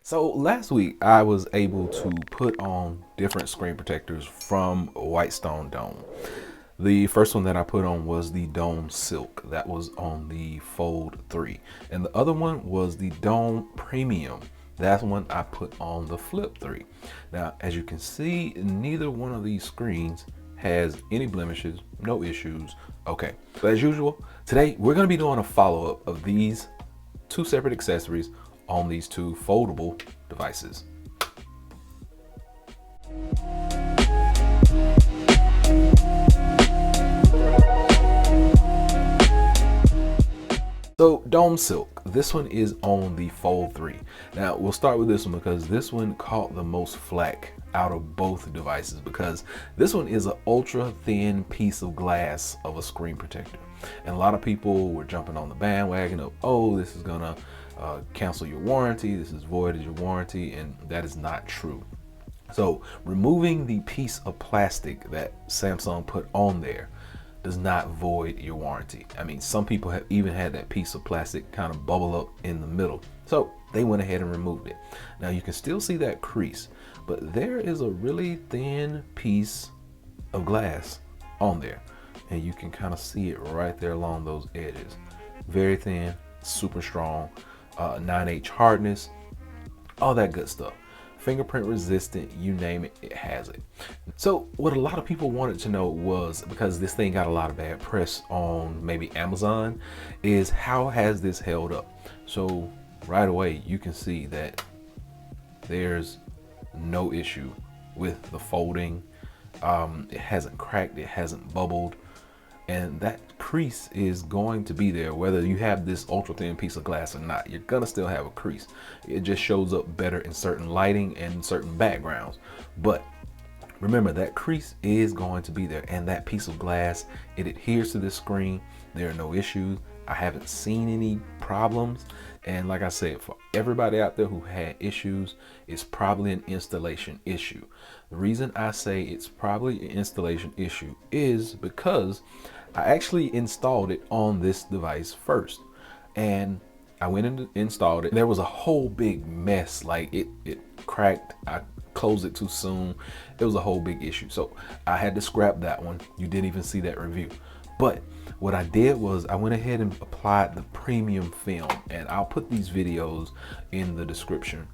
So last week I was able to put on different screen protectors from Whitestone Dome. The first one that I put on was the Dome Silk that was on the Fold 3. And the other one was the Dome Premium. That's one I put on the Flip 3. Now, as you can see, neither one of these screens has any blemishes, no issues. Okay, so as usual, today we're going to be doing a follow-up of these two separate accessories on these two foldable devices. So Dome Silk, this one is on the Fold 3. Now we'll start with this one because this one caught the most flack out of both devices because this one is an ultra thin piece of glass of a screen protector. And a lot of people were jumping on the bandwagon of, oh, this is gonna cancel your warranty, this is voided your warranty, and that is not true. So removing the piece of plastic that Samsung put on there does not void your warranty. I mean, some people have even had that piece of plastic kind of bubble up in the middle. So they went ahead and removed it. Now you can still see that crease, but there is a really thin piece of glass on there. And you can kind of see it right there along those edges. Very thin, super strong, 9H hardness, all that good stuff. Fingerprint resistant, you name it, it has it. So what a lot of people wanted to know was, because this thing got a lot of bad press on maybe Amazon, is how has this held up? So right away you can see that there's no issue with the folding. It hasn't cracked, it hasn't bubbled, and that crease is going to be there whether you have this ultra thin piece of glass or not. You're gonna still have a crease. It just shows up better in certain lighting and certain backgrounds, but remember that crease is going to be there, and that piece of glass, it adheres to this screen. There are no issues. I haven't seen any problems, and like I said, for everybody out there who had issues, it's probably an installation issue. The reason I say it's probably an installation issue is because I actually installed it on this device first, and I went and installed it. There was a whole big mess. Like it cracked. I closed it too soon. It was a whole big issue. So I had to scrap that one. You didn't even see that review. But what I did was I went ahead and applied the premium film, and I'll put these videos in the description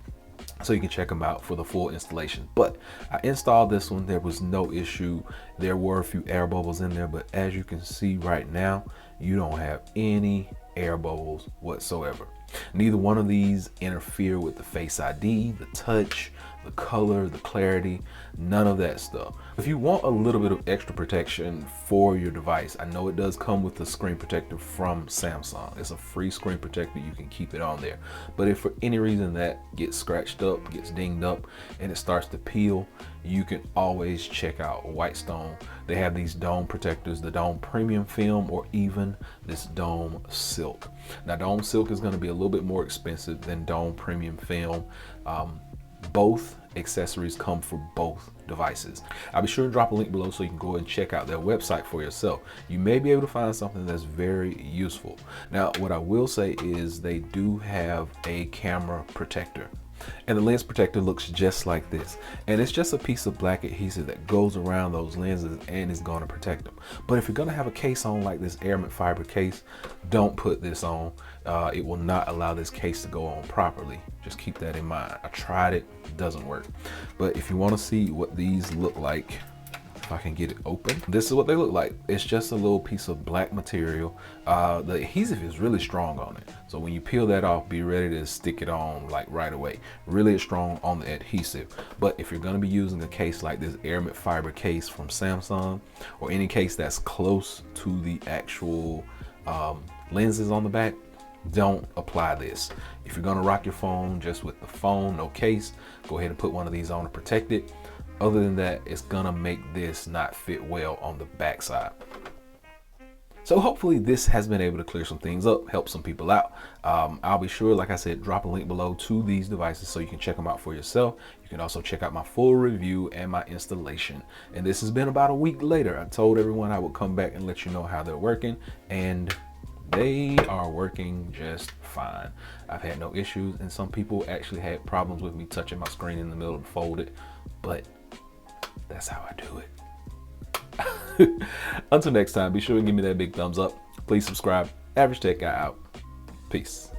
so you can check them out for the full installation. But I installed this one. There was no issue. There were a few air bubbles in there, but as you can see right now, you don't have any air bubbles whatsoever. Neither one of these interfere with the Face ID, the touch, the color, the clarity, none of that stuff. If you want a little bit of extra protection for your device, I know it does come with the screen protector from Samsung. It's a free screen protector. You can keep it on there. But if for any reason that gets scratched up, gets dinged up, and it starts to peel, you can always check out Whitestone. They have these dome protectors, the Dome Premium Film, or even this Dome Silk. Now, Dome Silk is going to be a little bit more expensive than Dome Premium Film. Both accessories come for both devices. I'll be sure to drop a link below so you can go and check out their website for yourself. You may be able to find something that's very useful. Now, what I will say is they do have a camera protector, and the lens protector looks just like this, and it's just a piece of black adhesive that goes around those lenses and is going to protect them. But if you're going to have a case on like this aramid fiber case, don't put this on. It will not allow this case to go on properly. Just keep that in mind. I tried it, it doesn't work. But if you want to see what these look like, if I can get it open, this is what they look like. It's just a little piece of black material. The adhesive is really strong on it, so when you peel that off, be ready to stick it on like right away. Really strong on the adhesive. But if you're going to be using a case like this aramid fiber case from Samsung, or any case that's close to the actual lenses on the back, don't apply this. If you're going to rock your phone just with the phone, no case, go ahead and put one of these on to protect it. Other than that, it's gonna make this not fit well on the back side. So hopefully this has been able to clear some things up, help some people out. I'll be sure, like I said, drop a link below to these devices so you can check them out for yourself. You can also check out my full review and my installation. And this has been about a week later. I told everyone I would come back and let you know how they're working, and they are working just fine. I've had no issues, and some people actually had problems with me touching my screen in the middle to fold it, but that's how I do it. Until next time, be sure to give me that big thumbs up. Please subscribe. Average Tech Guy out. Peace.